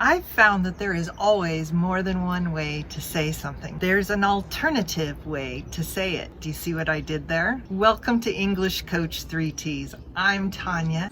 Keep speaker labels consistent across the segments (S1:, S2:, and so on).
S1: I've found that there is always more than one way to say something. There's an alternative way to say it. Do you see what I did there? Welcome to English Coach 3Ts. I'm Tanya.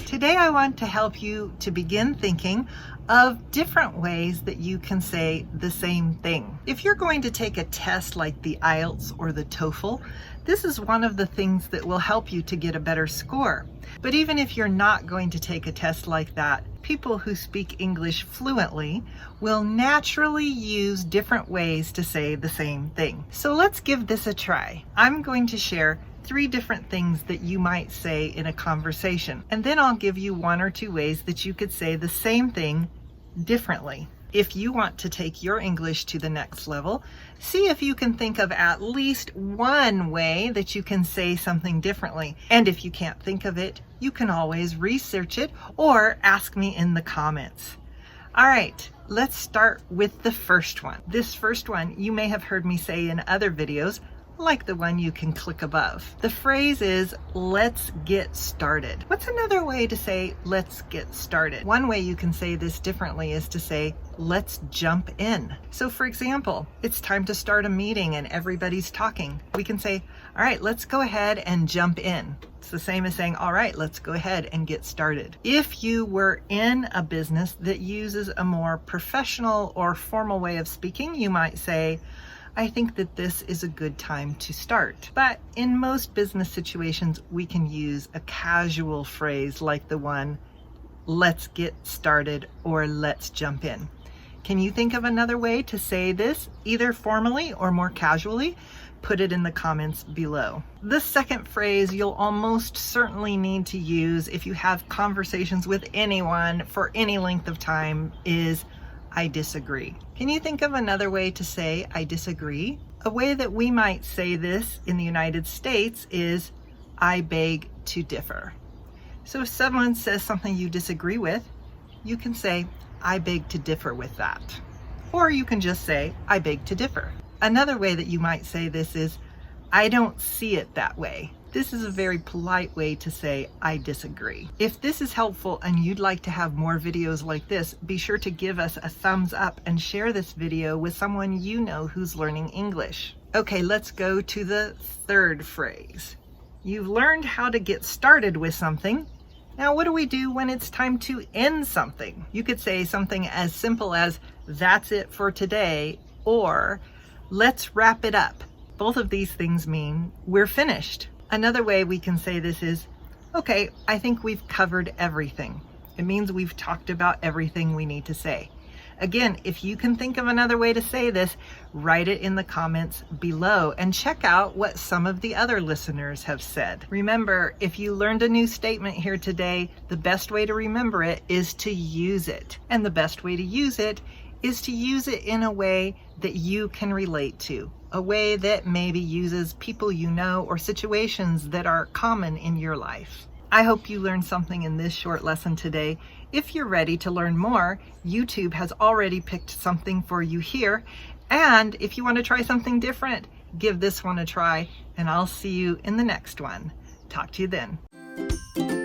S1: Today I want to help you to begin thinking of different ways that you can say the same thing. If you're going to take a test like the IELTS or the TOEFL, this is one of the things that will help you to get a better score. But even if you're not going to take a test like that, people who speak English fluently will naturally use different ways to say the same thing. So let's give this a try. I'm going to share 3 different things that you might say in a conversation, and then I'll give you 1 or 2 ways that you could say the same thing differently. If you want to take your English to the next level, see if you can think of at least one way that you can say something differently. And if you can't think of it, you can always research it or ask me in the comments. All right, let's start with the first one. This first one you may have heard me say in other videos, like the one you can click above. The phrase is, let's get started. What's another way to say, let's get started? One way you can say this differently is to say, let's jump in. So for example, it's time to start a meeting and everybody's talking. We can say, all right, let's go ahead and jump in. It's the same as saying, all right, let's go ahead and get started. If you were in a business that uses a more professional or formal way of speaking, you might say, I think that this is a good time to start. But in most business situations, we can use a casual phrase like the one, let's get started or let's jump in. Can you think of another way to say this, either formally or more casually? Put it in the comments below. The second phrase you'll almost certainly need to use if you have conversations with anyone for any length of time is, I disagree. Can you think of another way to say I disagree? A way that we might say this in the United States is I beg to differ. So if someone says something you disagree with, you can say I beg to differ with that. Or you can just say I beg to differ. Another way that you might say this is I don't see it that way. This is a very polite way to say I disagree. If this is helpful and you'd like to have more videos like this, be sure to give us a thumbs up and share this video with someone you know who's learning English. Okay, let's go to the third phrase. You've learned how to get started with something. Now what do we do when it's time to end something? You could say something as simple as that's it for today or let's wrap it up. Both of these things mean we're finished. Another way we can say this is, okay, I think we've covered everything. It means we've talked about everything we need to say. Again, if you can think of another way to say this, write it in the comments below and check out what some of the other listeners have said. Remember, if you learned a new statement here today, the best way to remember it is to use it. And the best way to use it is to use it in a way that you can relate to. A way that maybe uses people you know or situations that are common in your life. I hope you learned something in this short lesson today. If you're ready to learn more, YouTube has already picked something for you here. And if you want to try something different, give this one a try, and I'll see you in the next one. Talk to you then.